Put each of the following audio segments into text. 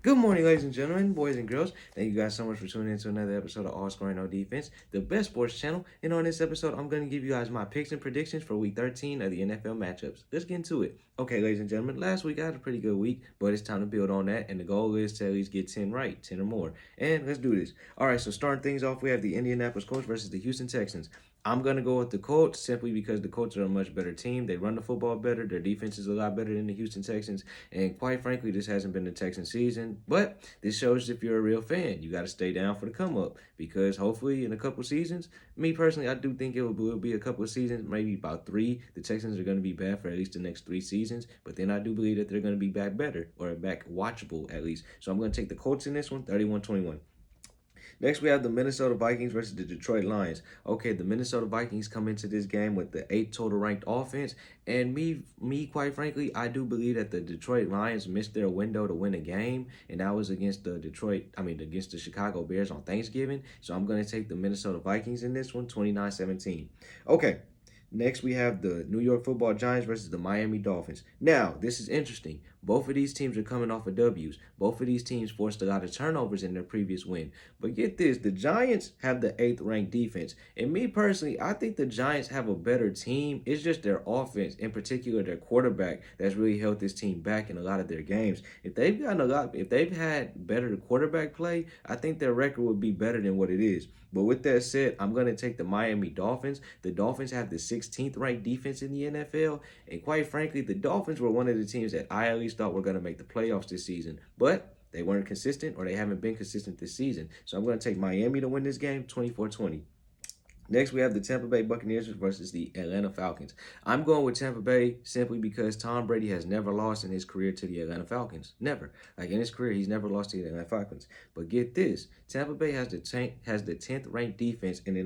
Good morning, ladies and gentlemen, boys and girls. Thank you guys so much for tuning in to another episode of All Scoring No Defense, the best sports channel. And on this episode, I'm going to give you guys my picks and predictions for Week 13 of the NFL matchups. Let's get into it. Okay, ladies and gentlemen, last week I had a pretty good week, but it's time to build on that. And the goal is to at least get 10 right, 10 or more. And let's do this. All right, so starting things off, we have the Indianapolis Colts versus the Houston Texans. I'm going to go with the Colts simply because the Colts are a much better team. They run the football better. Their defense is a lot better than the Houston Texans. And quite frankly, this hasn't been the Texans season. But this shows if you're a real fan. You got to stay down for the come up because hopefully in a couple seasons, me personally, I do think it will be a couple of seasons, maybe about 3. The Texans are going to be bad for at least the next 3 seasons. But then I do believe that they're going to be back better or back watchable at least. So I'm going to take the Colts in this one, 31-21. Next, we have the Minnesota Vikings versus the Detroit Lions. Okay, the Minnesota Vikings come into this game with the 8th total ranked offense. And quite frankly, I do believe that the Detroit Lions missed their window to win a game. And that was against against the Chicago Bears on Thanksgiving. So I'm going to take the Minnesota Vikings in this one, 29-17. Okay. Next, we have the New York Football Giants versus the Miami Dolphins. Now, this is interesting. Both of these teams are coming off of W's. Both of these teams forced a lot of turnovers in their previous win. But get this, the Giants have the 8th ranked defense. And me personally, I think the Giants have a better team. It's just their offense, in particular their quarterback, that's really held this team back in a lot of their games. If they've had better quarterback play, I think their record would be better than what it is. But with that said, I'm going to take the Miami Dolphins. The Dolphins have the 16th ranked defense in the NFL. And quite frankly, the Dolphins were one of the teams that I at least thought were going to make the playoffs this season. But they weren't consistent or they haven't been consistent this season. So I'm going to take Miami to win this game, 24-20. Next, we have the Tampa Bay Buccaneers versus the Atlanta Falcons. I'm going with Tampa Bay simply because Tom Brady has never lost in his career to the Atlanta Falcons. Never. Like in his career, he's never lost to the Atlanta Falcons. But get this, Tampa Bay has the 10th ranked defense, and then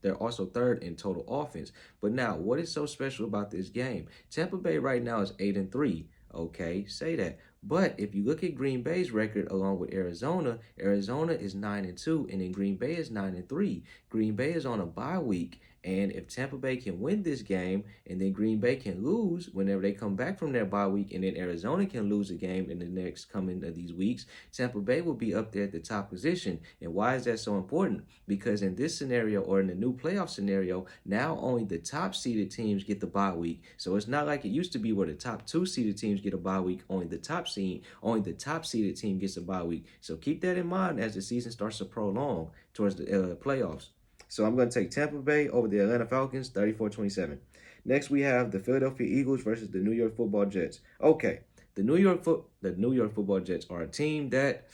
they're also 3rd in total offense. But now, what is so special about this game? Tampa Bay right now is 8-3. Okay, say that. But if you look at Green Bay's record along with Arizona, Arizona is 9-2, and then Green Bay is 9-3. Green Bay is on a bye week, and if Tampa Bay can win this game, and then Green Bay can lose whenever they come back from their bye week, and then Arizona can lose a game in the next coming of these weeks, Tampa Bay will be up there at the top position. And why is that so important? Because in this scenario, or in the new playoff scenario, now only the top seeded teams get the bye week. So it's not like it used to be where the top 2 seeded teams get a bye week. Only the top seeded team gets a bye week. So keep that in mind as the season starts to prolong towards the playoffs. So I'm going to take Tampa Bay over the Atlanta Falcons, 34-27. Next, we have the Philadelphia Eagles versus the New York Football Jets. Okay, the New York Football Jets are a team that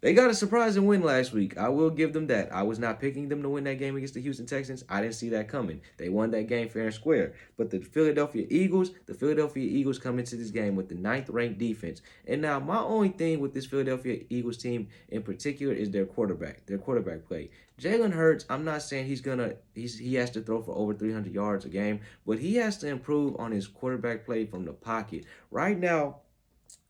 they got a surprising win last week. I will give them that. I was not picking them to win that game against the Houston Texans. I didn't see that coming. They won that game fair and square. But the Philadelphia Eagles come into this game with the 9th ranked defense. And now my only thing with this Philadelphia Eagles team in particular is their quarterback play. Jalen Hurts, I'm not saying he has to throw for over 300 yards a game, but he has to improve on his quarterback play from the pocket. Right now,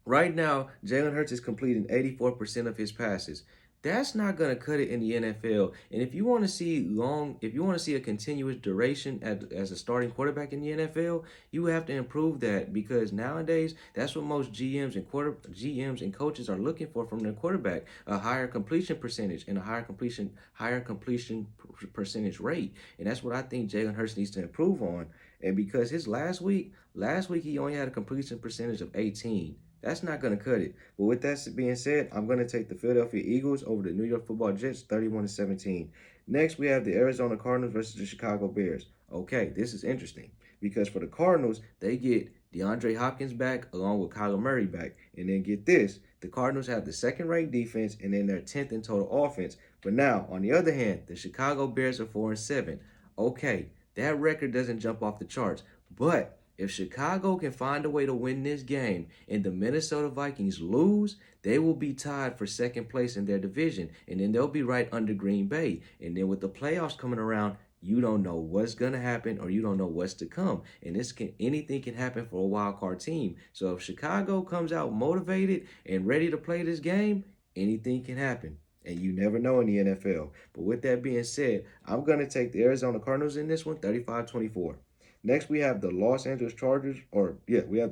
Jalen Hurts is completing 84% of his passes. That's not going to cut it in the NFL. And if you want to see a continuous duration as a starting quarterback in the NFL, you have to improve that because nowadays that's what most GMs and coaches are looking for from their quarterback: a higher completion percentage and a higher completion percentage rate. And that's what I think Jalen Hurts needs to improve on. And because his last week he only had a completion percentage of 18. That's not going to cut it. But with that being said, I'm going to take the Philadelphia Eagles over the New York Football Jets, 31-17. Next, we have the Arizona Cardinals versus the Chicago Bears. Okay, this is interesting because for the Cardinals, they get DeAndre Hopkins back along with Kyler Murray back. And then get this, the Cardinals have the 2nd ranked defense and then their 10th in total offense. But now, on the other hand, the Chicago Bears are 4-7. Okay, that record doesn't jump off the charts, but if Chicago can find a way to win this game and the Minnesota Vikings lose, they will be tied for 2nd place in their division. And then they'll be right under Green Bay. And then with the playoffs coming around, you don't know what's going to happen or you don't know what's to come. And anything can happen for a wild card team. So if Chicago comes out motivated and ready to play this game, anything can happen. And you never know in the NFL. But with that being said, I'm going to take the Arizona Cardinals in this one, 35-24. Next, we have the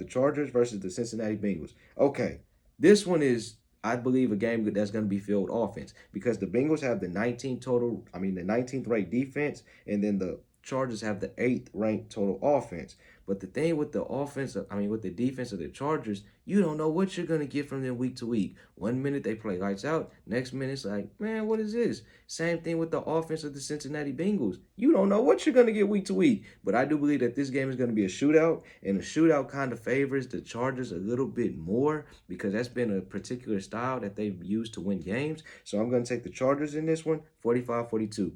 Chargers versus the Cincinnati Bengals. Okay, this one is I believe a game that's going to be filled with offense because the Bengals have the 19th ranked defense, and then the Chargers have the 8th ranked total offense. But the thing with the with the defense of the Chargers, you don't know what you're going to get from them week to week. One minute they play lights out, next minute it's like, man, what is this? Same thing with the offense of the Cincinnati Bengals. You don't know what you're going to get week to week. But I do believe that this game is going to be a shootout, and the shootout kind of favors the Chargers a little bit more because that's been a particular style that they've used to win games. So I'm going to take the Chargers in this one, 45-42.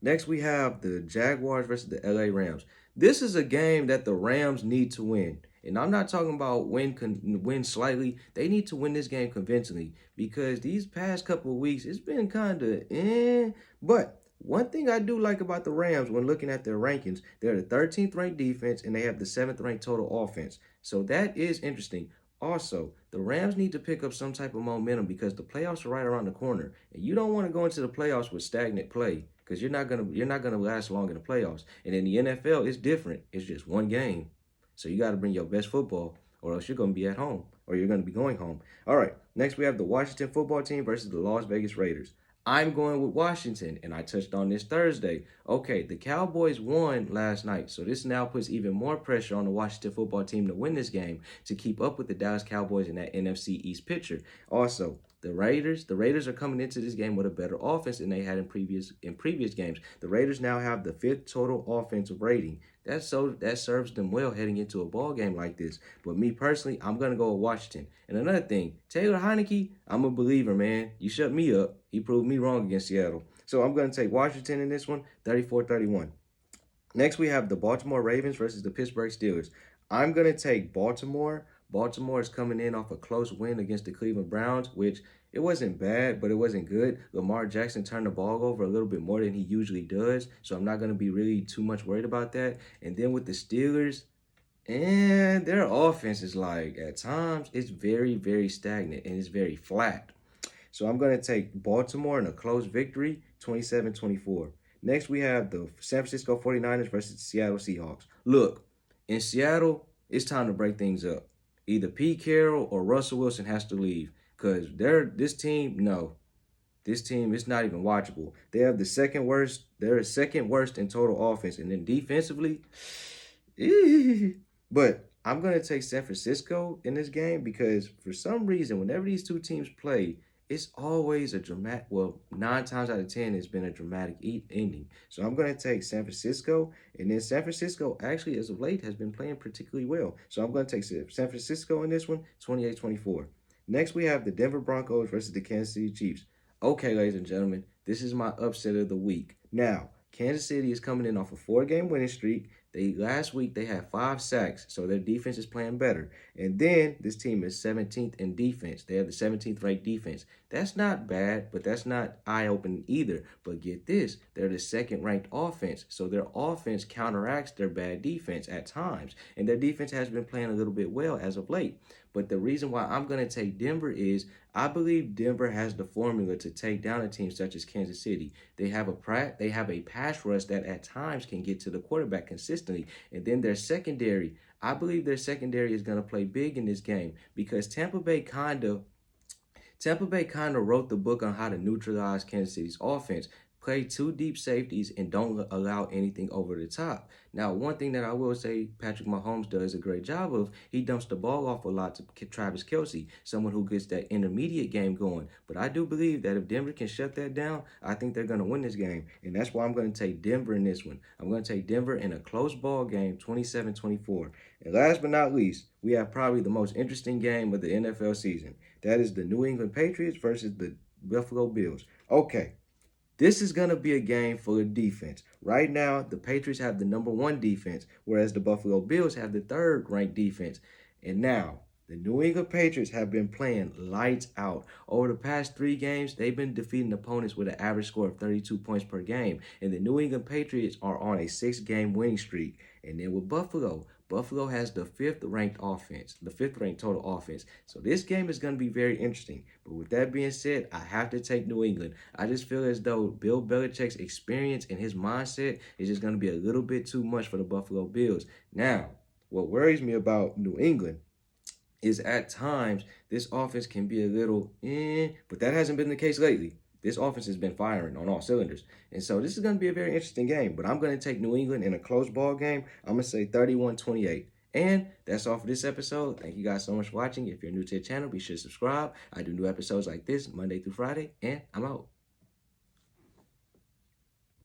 Next, we have the Jaguars versus the LA Rams. This is a game that the Rams need to win. And I'm not talking about win slightly. They need to win this game convincingly because these past couple of weeks, it's been kind of But one thing I do like about the Rams when looking at their rankings, they're the 13th ranked defense and they have the 7th ranked total offense. So that is interesting. Also, the Rams need to pick up some type of momentum because the playoffs are right around the corner. And you don't want to go into the playoffs with stagnant play because you're not gonna last long in the playoffs. And in the NFL, it's different. It's just one game. So you got to bring your best football or else you're going to be at home or you're going to be going home. All right, next we have the Washington football team versus the Las Vegas Raiders. I'm going with Washington, and I touched on this Thursday. Okay, the Cowboys won last night, so this now puts even more pressure on the Washington football team to win this game to keep up with the Dallas Cowboys in that NFC East picture. Also, the Raiders are coming into this game with a better offense than they had in previous games. The Raiders now have the 5th total offensive rating. That serves them well heading into a ball game like this. But me personally, I'm gonna go with Washington. And another thing, Taylor Heineke, I'm a believer, man. You shut me up. He proved me wrong against Seattle. So I'm gonna take Washington in this one, 34-31. Next, we have the Baltimore Ravens versus the Pittsburgh Steelers. I'm going to take Baltimore. Baltimore is coming in off a close win against the Cleveland Browns, which it wasn't bad, but it wasn't good. Lamar Jackson turned the ball over a little bit more than he usually does, so I'm not going to be really too much worried about that. And then with the Steelers, and their offense is like, at times, it's very, very stagnant and it's very flat. So I'm going to take Baltimore in a close victory, 27-24. Next, we have the San Francisco 49ers versus the Seattle Seahawks. Look, in Seattle, it's time to break things up. Either Pete Carroll or Russell Wilson has to leave because this team is not even watchable. They have the second worst. They're second worst in total offense, and then defensively, but I'm going to take San Francisco in this game because for some reason, whenever these two teams play, it's always a dramatic, 9 times out of 10, it's been a dramatic ending. So I'm going to take San Francisco, and then San Francisco actually, as of late, has been playing particularly well. So I'm going to take San Francisco in this one, 28-24. Next, we have the Denver Broncos versus the Kansas City Chiefs. Okay, ladies and gentlemen, this is my upset of the week. Now, Kansas City is coming in off a 4-game winning streak. Last week they had 5 sacks, so their defense is playing better. And then this team is 17th in defense. They have the 17th ranked defense. That's not bad, but that's not eye-opening either. But get this, they're the 2nd ranked offense, so their offense counteracts their bad defense at times. And their defense has been playing a little bit well as of late. But the reason why I'm going to take Denver is I believe Denver has the formula to take down a team such as Kansas City. They have a pass rush that at times can get to the quarterback consistently. And then their secondary, I believe their secondary is going to play big in this game because Tampa Bay kind of wrote the book on how to neutralize Kansas City's offense. Play 2 deep safeties and don't allow anything over the top. Now, one thing that I will say Patrick Mahomes does a great job of, he dumps the ball off a lot to Travis Kelce, someone who gets that intermediate game going. But I do believe that if Denver can shut that down, I think they're going to win this game. And that's why I'm going to take Denver in this one. I'm going to take Denver in a close ball game, 27-24. And last but not least, we have probably the most interesting game of the NFL season. That is the New England Patriots versus the Buffalo Bills. Okay. This is going to be a game full of defense. Right now, the Patriots have the number 1 defense, whereas the Buffalo Bills have the 3rd ranked defense. And now, the New England Patriots have been playing lights out. Over the past 3 games, they've been defeating opponents with an average score of 32 points per game. And the New England Patriots are on a 6-game winning streak. And then with Buffalo has the 5th ranked offense, the 5th ranked total offense. So this game is going to be very interesting. But with that being said, I have to take New England. I just feel as though Bill Belichick's experience and his mindset is just going to be a little bit too much for the Buffalo Bills. Now, what worries me about New England is at times this offense can be a little but that hasn't been the case lately. This offense has been firing on all cylinders. And so this is going to be a very interesting game. But I'm going to take New England in a close ball game. I'm going to say 31-28. And that's all for this episode. Thank you guys so much for watching. If you're new to the channel, be sure to subscribe. I do new episodes like this Monday through Friday. And I'm out.